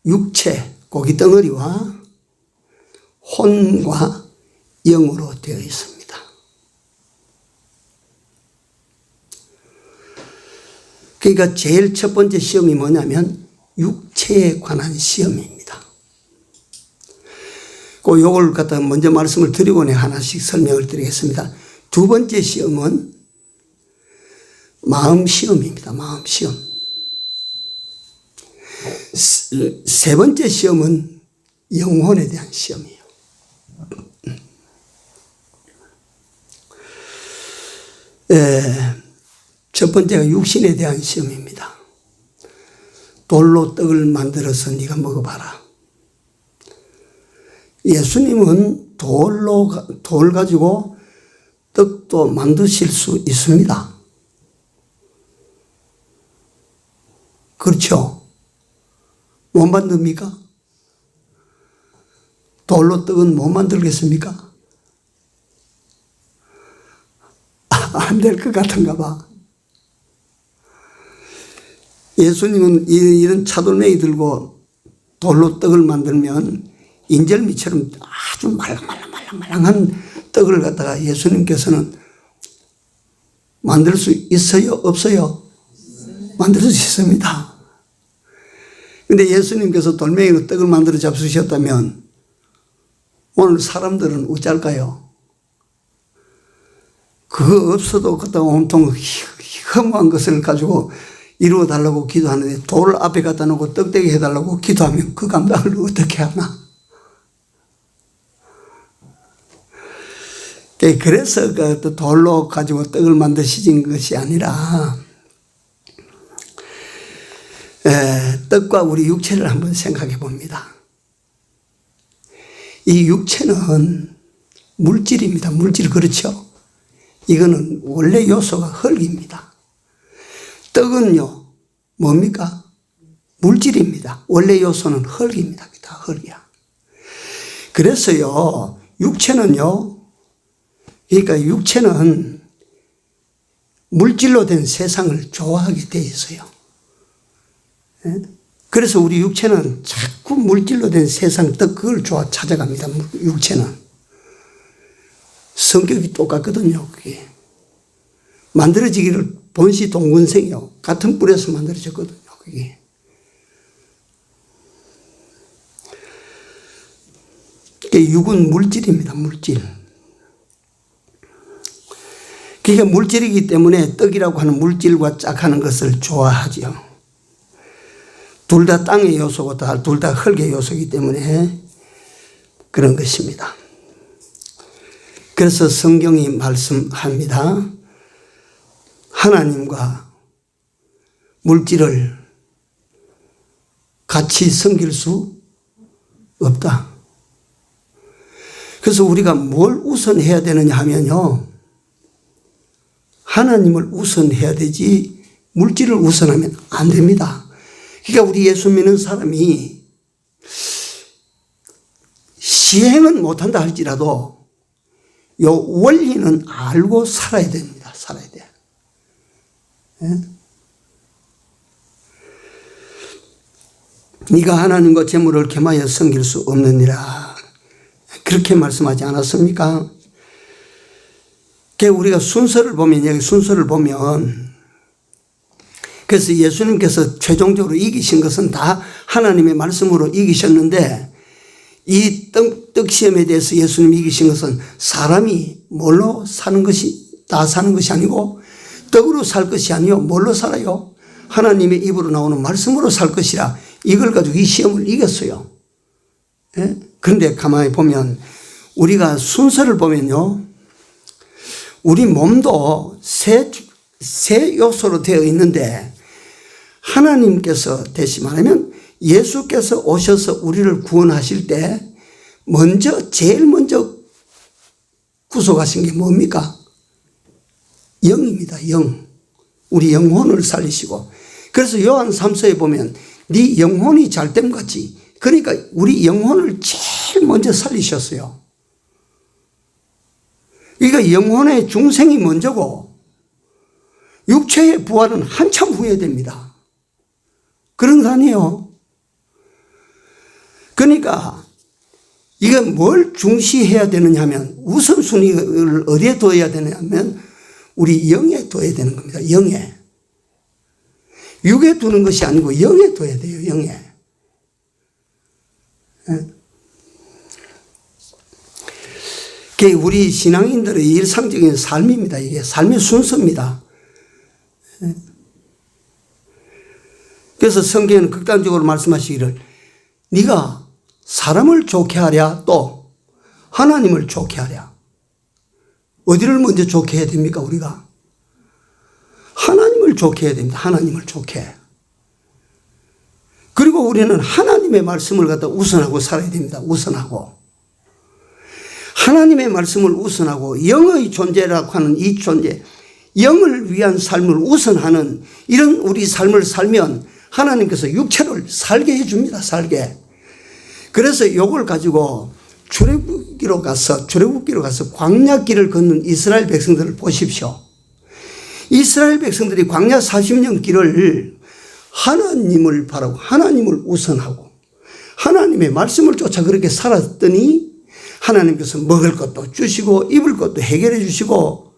육체, 고기덩어리와 혼과 영으로 되어 있습니다. 그러니까 제일 첫 번째 시험이 뭐냐면 육체에 관한 시험입니다. 요걸 갖다가 먼저 말씀을 드리고 하나씩 설명을 드리겠습니다. 두 번째 시험은 마음 시험입니다. 마음 시험. 세 번째 시험은 영혼에 대한 시험이에요. 첫 번째가 육신에 대한 시험입니다. 돌로 떡을 만들어서 네가 먹어봐라. 예수님은 돌 가지고 떡도 만드실 수 있습니다. 그렇죠? 못 만듭니까? 돌로 떡은 못 만들겠습니까? 안 될 것 같은가 봐. 예수님은 이런 차돌맹이 들고 돌로 떡을 만들면 인절미처럼 아주 말랑말랑한 떡을 갖다가 예수님께서는 만들 수 있어요? 없어요? 만들 수 있습니다. 근데 예수님께서 돌멩이로 떡을 만들어 잡수셨다면 오늘 사람들은 어쩔까요? 그거 없어도 그때 온통 허무한 것을 가지고 이루어 달라고 기도하는데 돌 앞에 갖다 놓고 떡대기 해달라고 기도하면 그 감당을 어떻게 하나? 그래서 그 돌로 가지고 떡을 만드신 것이 아니라 떡과 우리 육체를 한번 생각해 봅니다. 이 육체는 물질입니다. 물질, 그렇죠? 이거는 원래 요소가 흙입니다. 떡은요, 뭡니까? 물질입니다. 원래 요소는 흙입니다. 다 흙이야. 그래서요, 육체는요, 그러니까 육체는 물질로 된 세상을 좋아하게 돼 있어요. 그래서 우리 육체는 자꾸 물질로 된 세상, 그걸 찾아갑니다. 육체는. 성격이 똑같거든요. 그게 만들어지기를 본시 동군생이요. 같은 뿔에서 만들어졌거든요. 그게. 육은 물질입니다. 물질. 그러니까 물질이기 때문에 떡이라고 하는 물질과 짝하는 것을 좋아하지요. 둘 다 땅의 요소고 둘 다 흙의 요소이기 때문에 그런 것입니다. 그래서 성경이 말씀합니다. 하나님과 물질을 같이 섬길 수 없다. 그래서 우리가 뭘 우선해야 되느냐 하면요, 하나님을 우선해야 되지 물질을 우선하면 안 됩니다. 그러니까 우리 예수 믿는 사람이 시행은 못한다 할지라도 요 원리는 알고 살아야 됩니다. 살아야 돼. 예? 네가 하나님과 재물을 겸하여 섬길 수 없느니라, 그렇게 말씀하지 않았습니까? 우리가 순서를 보면, 여기 순서를 보면, 그래서 예수님께서 최종적으로 이기신 것은 다 하나님의 말씀으로 이기셨는데, 이 떡 시험에 대해서 예수님이 이기신 것은 사람이 뭘로 사는 것이, 다 사는 것이 아니고 떡으로 살 것이 아니요 뭘로 살아요? 하나님의 입으로 나오는 말씀으로 살 것이라, 이걸 가지고 이 시험을 이겼어요. 예? 그런데 가만히 보면, 우리가 순서를 보면요, 우리 몸도 세 요소로 되어 있는데, 하나님께서 다시 말하면 예수께서 오셔서 우리를 구원하실 때 제일 먼저 구속하신 게 뭡니까? 영입니다. 영. 우리 영혼을 살리시고, 그래서 요한 3서에 보면 네 영혼이 잘됨 같이, 그러니까 우리 영혼을 제일 먼저 살리셨어요. 그러니까 영혼의 중생이 먼저고 육체의 부활은 한참 후에 됩니다. 그런 거 아니에요. 그러니까 이게 뭘 중시해야 되느냐 하면, 우선순위를 어디에 둬야 되느냐 하면 우리 영에 둬야 되는 겁니다. 영에. 육에 두는 것이 아니고 영에 둬야 돼요. 영에. 그게 우리 신앙인들의 일상적인 삶입니다. 이게 삶의 순서입니다. 그래서 성경에는 극단적으로 말씀하시기를, 네가 사람을 좋게 하랴, 또 하나님을 좋게 하랴. 어디를 먼저 좋게 해야 됩니까? 우리가 하나님을 좋게 해야 됩니다. 하나님을 좋게. 그리고 우리는 하나님의 말씀을 갖다 우선하고 살아야 됩니다. 우선하고. 하나님의 말씀을 우선하고 영의 존재라고 하는 이 존재, 영을 위한 삶을 우선하는 이런 우리 삶을 살면 하나님께서 육체를 살게 해줍니다. 살게. 그래서 이걸 가지고 출애굽기로 가서 광야길을 걷는 이스라엘 백성들을 보십시오. 이스라엘 백성들이 광야 40년 길을 하나님을 바라고 하나님을 우선하고 하나님의 말씀을 쫓아 그렇게 살았더니 하나님께서 먹을 것도 주시고 입을 것도 해결해 주시고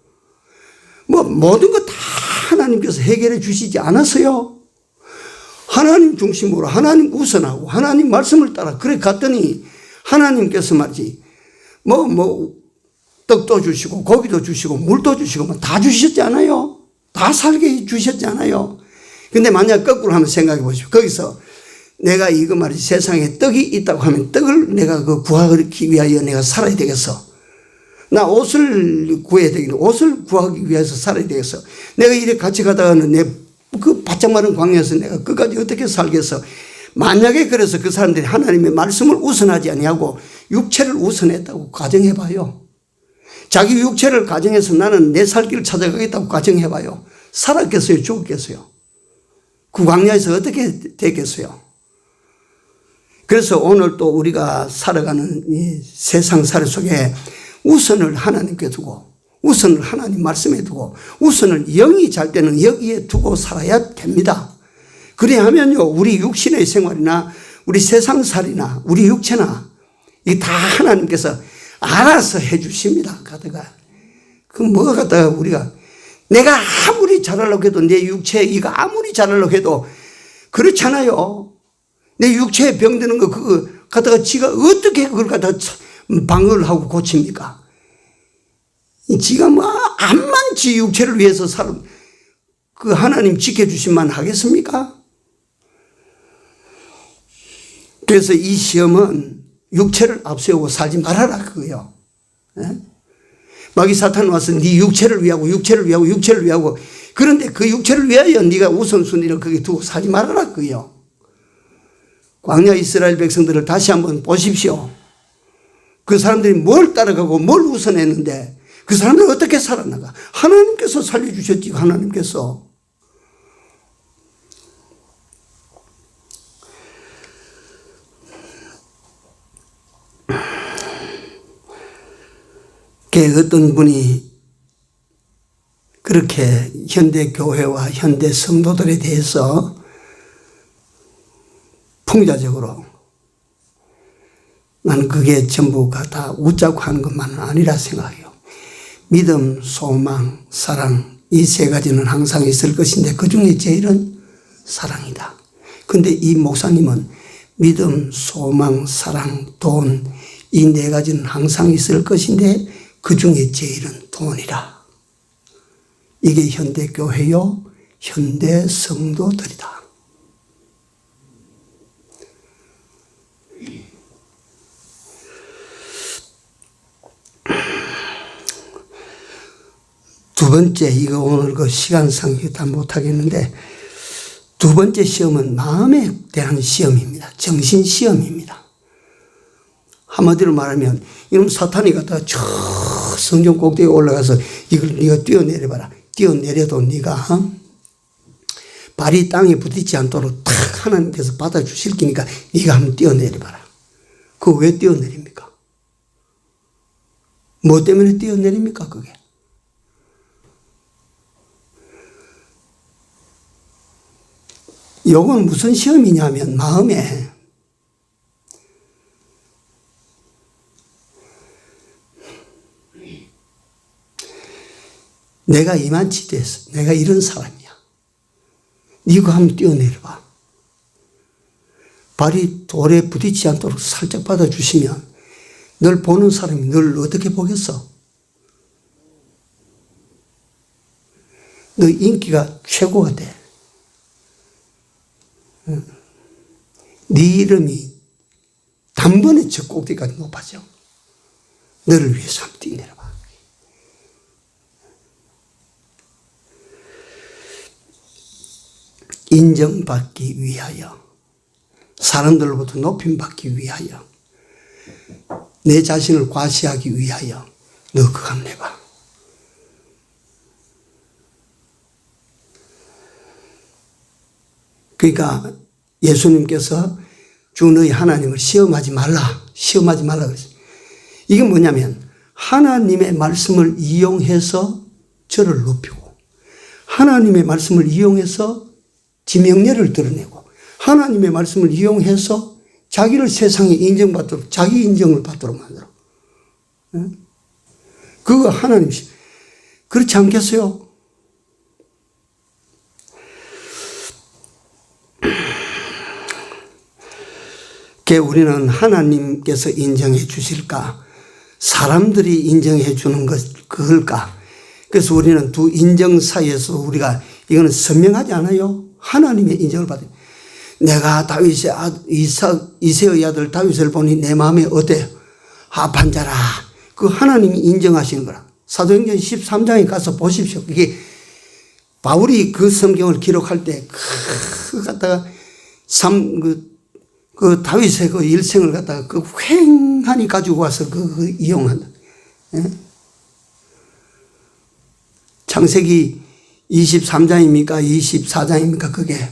모든 것 다 하나님께서 해결해 주시지 않았어요. 하나님 중심으로 하나님 우선하고 하나님 말씀을 따라 그래 갔더니 하나님께서 말이지 떡도 주시고 고기도 주시고 물도 주시고 다 주셨지 않아요? 다 살게 주셨지 않아요? 근데 만약 거꾸로 한번 생각해 보십시오. 거기서 내가 이거 말이지 세상에 떡이 있다고 하면 떡을 내가 구하기 위하여 내가 살아야 되겠어. 나 옷을 구해야 되겠네. 옷을 구하기 위해서 살아야 되겠어. 내가 이렇게 같이 가다가는 내 그 바짝 마른 광야에서 내가 끝까지 어떻게 살겠어. 만약에 그래서 그 사람들이 하나님의 말씀을 우선하지 아니하고 육체를 우선했다고 가정해봐요. 자기 육체를 가정해서 나는 내 살 길을 찾아가겠다고 가정해봐요. 살았겠어요? 죽었겠어요? 그 광야에서 어떻게 됐겠어요? 그래서 오늘 또 우리가 살아가는 이 세상 살이 속에 우선을 하나님께 두고 우선을 하나님 말씀에 두고 우선을 영이 잘 때는 여기에 두고 살아야 됩니다. 그래야 하면요, 우리 육신의 생활이나 우리 세상살이나 우리 육체나 이게 다 하나님께서 알아서 해 주십니다. 가다가 그 뭐가 갖다가 우리가 내가 아무리 잘하려고 해도 내 육체 이거 아무리 잘하려고 해도 그렇잖아요. 내 육체에 병드는 거 그거 갖다가 지가 어떻게 그걸 갖다가 방어를 하고 고칩니까? 지가 암만 지 육체를 위해서 그 하나님 지켜주신만 하겠습니까? 그래서 이 시험은 육체를 앞세우고 살지 말아라 그거요. 마귀 사탄 와서 네 육체를 위하고 그런데 그 육체를 위하여 네가 우선순위를 거기 두고 살지 말아라 그거요. 광야 이스라엘 백성들을 다시 한번 보십시오. 그 사람들이 뭘 따라가고 뭘 우선했는데 그 사람들은 어떻게 살아나가? 하나님께서 살려주셨지, 하나님께서. 어떤 분이 그렇게 현대 교회와 현대 성도들에 대해서 풍자적으로 나는 그게 전부가 다 웃자고 하는 것만은 아니라 생각해요. 믿음, 소망, 사랑 이 세 가지는 항상 있을 것인데 그중에 제일은 사랑이다. 근데 이 목사님은 믿음, 소망, 사랑, 돈 이 네 가지는 항상 있을 것인데 그중에 제일은 돈이라. 이게 현대 교회요, 현대 성도들이다. 두 번째, 이거 오늘 그 시간상 다 못하겠는데, 두 번째 시험은 마음에 대한 시험입니다. 정신 시험입니다. 한마디로 말하면, 이놈 사탄이 갖다가 저 성전 꼭대기에 올라가서 이걸 네가 뛰어내려봐라. 뛰어내려도 네가 발이 땅에 부딪히지 않도록 탁 하나님께서 받아주실 기니까 네가 한번 뛰어내려봐라. 그거 왜 뛰어내립니까? 뭐 때문에 뛰어내립니까, 그게? 요건 무슨 시험이냐면 마음에 내가 이만치 됐어. 내가 이런 사람이야. 네가 한번 뛰어내려봐. 발이 돌에 부딪히지 않도록 살짝 받아주시면 널 보는 사람이 널 어떻게 보겠어? 너 인기가 최고가 돼. 네 이름이 단번에 저 꼭대기까지 높아져. 너를 위해서 한번 뛰어내려봐. 인정받기 위하여, 사람들로부터 높임받기 위하여, 내 자신을 과시하기 위하여 너 그거 한번 해봐. 그러니까 예수님께서 주 너희 하나님을 시험하지 말라. 시험하지 말라 그랬어요. 이게 뭐냐면 하나님의 말씀을 이용해서 저를 높이고 하나님의 말씀을 이용해서 지명례를 드러내고 하나님의 말씀을 이용해서 자기를 세상에 인정받도록 자기 인정을 받도록 만들어. 그거 하나님 그렇지 않겠어요? 우리는 하나님께서 인정해 주실까? 사람들이 인정해 주는 그걸까? 그래서 우리는 두 인정 사이에서 우리가 이거는 선명하지 않아요? 하나님의 인정을 받아요. 내가 다윗의 이새의 아들 다윗을 보니 내 마음에 어때요? 합한 자라. 그 하나님이 인정하시는 거라. 사도행전 13장에 가서 보십시오. 이게 바울이 그 성경을 기록할 때 갖다가 그 다윗의 그 일생을 갖다가 그 휑하니 가지고 와서 그 이용한다. 예? 창세기 23장입니까? 24장입니까? 그게.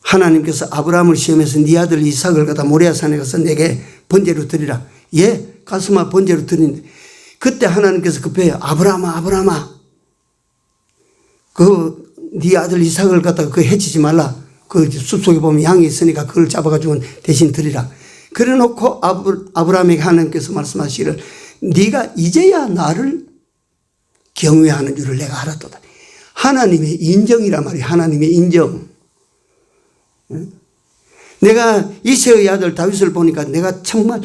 하나님께서 아브라함을 시험해서 네 아들 이삭을 갖다 모리아산에 가서 내게 번제로 드리라. 예, 가슴아 번제로 드리는데 그때 하나님께서 급해요. 아브라함아. 네 아들 이삭을 갖다가 그 해치지 말라. 그 숲속에 보면 양이 있으니까 그걸 잡아가지고 대신 드리라. 그래 놓고 아브라함에게 하나님께서 말씀하시기를 네가 이제야 나를 경외하는 줄을 내가 알았도다. 하나님의 인정이란 말이야. 하나님의 인정. 내가 이새의 아들 다윗을 보니까 내가 정말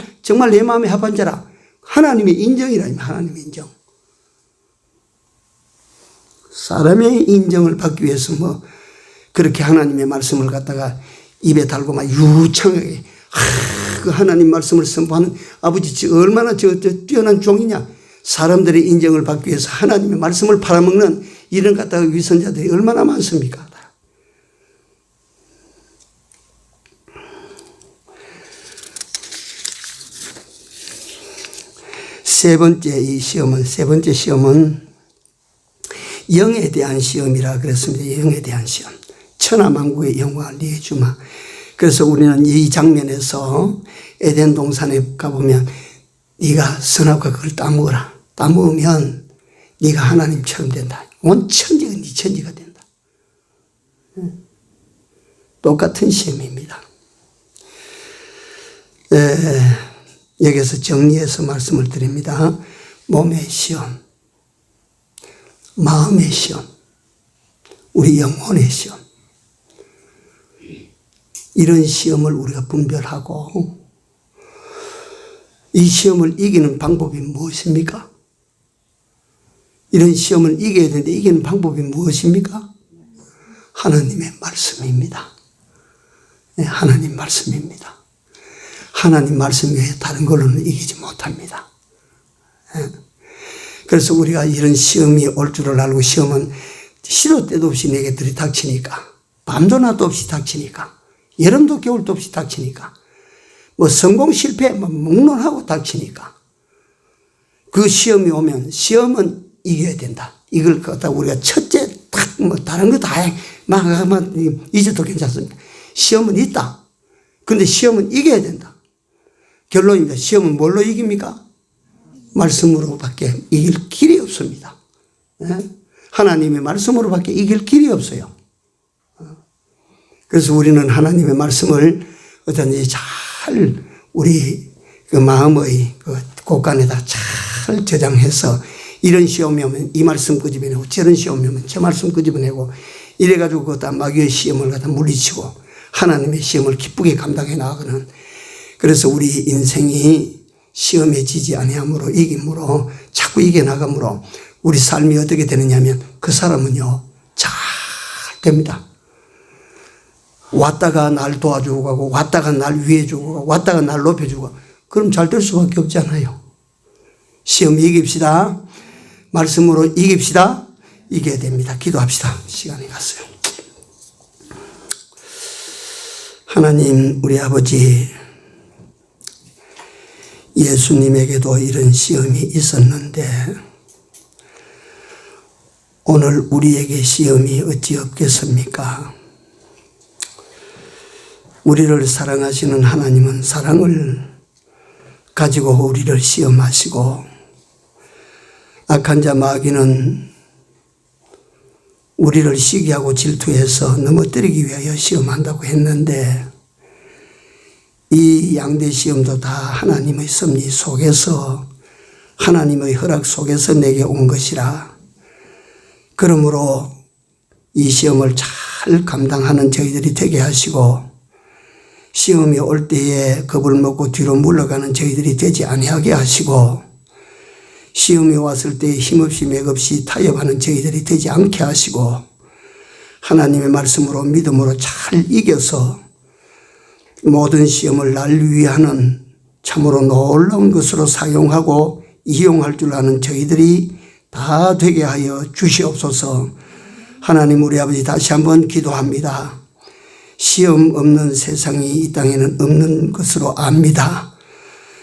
내 마음에 합한 자라. 하나님의 인정이라니. 하나님의 인정. 사람의 인정을 받기 위해서 뭐 그렇게 하나님의 말씀을 갖다가 입에 달고 막 유창하게 그 하나님 말씀을 선포하는 아버지 얼마나 저 뛰어난 종이냐. 사람들의 인정을 받기 위해서 하나님의 말씀을 팔아먹는 이런 갖다가 위선자들이 얼마나 많습니까? 세 번째 시험은 영에 대한 시험이라 그랬습니다. 영에 대한 시험. 천하만국의 영광을 네게 주마. 그래서 우리는 이 장면에서 에덴 동산에 가보면 네가 선악과 그걸 따먹어라. 따먹으면 네가 하나님처럼 된다. 온 천지가 네 천지가 된다. 똑같은 시험입니다. 여기서 정리해서 말씀을 드립니다. 몸의 시험, 마음의 시험, 우리 영혼의 시험. 이런 시험을 우리가 분별하고 이 시험을 이기는 방법이 무엇입니까? 이런 시험을 이겨야 되는데 이기는 방법이 무엇입니까? 하나님의 말씀입니다. 네, 하나님 말씀입니다. 하나님 말씀 외에 다른 걸로는 이기지 못합니다. 네. 그래서 우리가 이런 시험이 올 줄을 알고 시험은 시도 때도 없이 내게 들이닥치니까 밤도 낮도 없이 닥치니까 여름도 겨울도 없이 닥치니까 뭐 성공 실패 묵론하고 닥치니까 그 시험이 오면 시험은 이겨야 된다. 이걸 갖다 우리가 첫째 딱 뭐 다른 거 다 막 잊어도 괜찮습니다. 시험은 있다. 근데 시험은 이겨야 된다. 결론입니다. 시험은 뭘로 이깁니까? 말씀으로밖에 이길 길이 없습니다. 하나님의 말씀으로밖에 이길 길이 없어요. 그래서 우리는 하나님의 말씀을 어떤지 잘 우리 그 마음의 그 곳간에다 잘 저장해서 이런 시험이 오면 이 말씀 끄집어내고 저런 시험이 오면 저 말씀 끄집어내고 이래가지고 그것다 마귀의 시험을 갖다 물리치고 하나님의 시험을 기쁘게 감당해 나가는. 그래서 우리 인생이 시험에 지지 아니함으로 이김으로 자꾸 이겨나감으로 우리 삶이 어떻게 되느냐면 그 사람은요 잘 됩니다. 왔다가 날 도와주고 가고 왔다가 날 위해주고 가고 왔다가 날 높여주고 그럼 잘 될 수밖에 없잖아요. 시험 이깁시다. 말씀으로 이깁시다. 이겨야 됩니다. 기도합시다. 시간이 갔어요. 하나님 우리 아버지 예수님에게도 이런 시험이 있었는데 오늘 우리에게 시험이 어찌 없겠습니까? 우리를 사랑하시는 하나님은 사랑을 가지고 우리를 시험하시고 악한 자 마귀는 우리를 시기하고 질투해서 넘어뜨리기 위하여 시험한다고 했는데 이 양대 시험도 다 하나님의 섭리 속에서 하나님의 허락 속에서 내게 온 것이라. 그러므로 이 시험을 잘 감당하는 저희들이 되게 하시고 시험이 올 때에 겁을 먹고 뒤로 물러가는 저희들이 되지 아니하게 하시고 시험이 왔을 때 힘없이 맥없이 타협하는 저희들이 되지 않게 하시고 하나님의 말씀으로 믿음으로 잘 이겨서 모든 시험을 날 위하는 참으로 놀라운 것으로 사용하고 이용할 줄 아는 저희들이 다 되게 하여 주시옵소서. 하나님 우리 아버지 다시 한번 기도합니다. 시험 없는 세상이 이 땅에는 없는 것으로 압니다.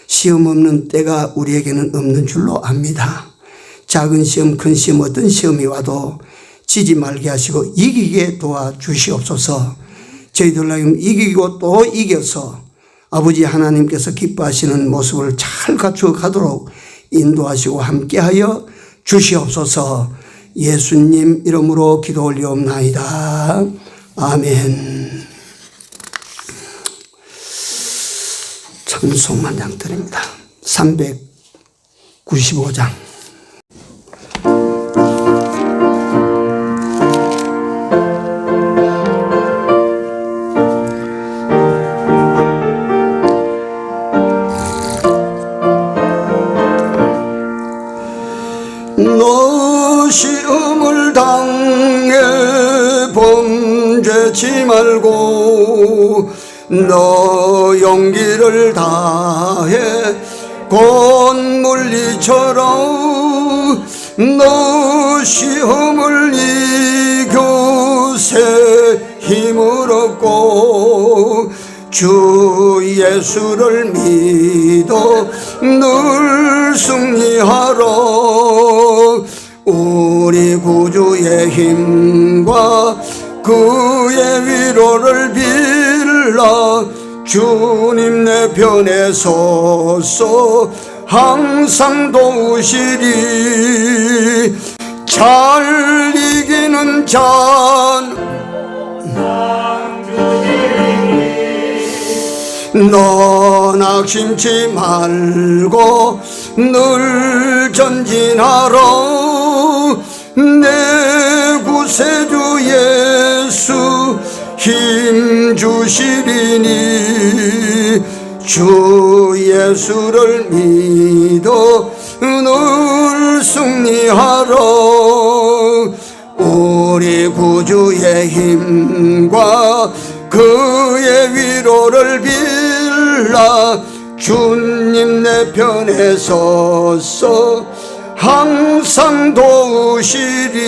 시험 없는 때가 우리에게는 없는 줄로 압니다. 작은 시험 큰 시험 어떤 시험이 와도 지지 말게 하시고 이기게 도와주시옵소서. 저희들 하여금 이기고 또 이겨서 아버지 하나님께서 기뻐하시는 모습을 잘 갖추어 가도록 인도하시고 함께하여 주시옵소서. 예수님 이름으로 기도 올리옵나이다. 아멘. 찬송 장 드립니다. 395장. 너 시험을 당해 범죄치 말고 너 용기를 다해 곧 물리쳐라. 너 시험을 이겨 새 힘을 얻고 주 예수를 믿어 늘 승리하러 우리 구주의 힘과 그의 위로를 빌라 주님 내 편에 서서 항상 도우시리 잘 이기는 잔 너 낙심치 말고 늘 전진하라 내 구세주 예수 힘 주시리니 주 예수를 믿어 늘 승리하라 우리 구주의 힘과 그의 위로를 빌라 주님 내 편에 서서 항상 도우시리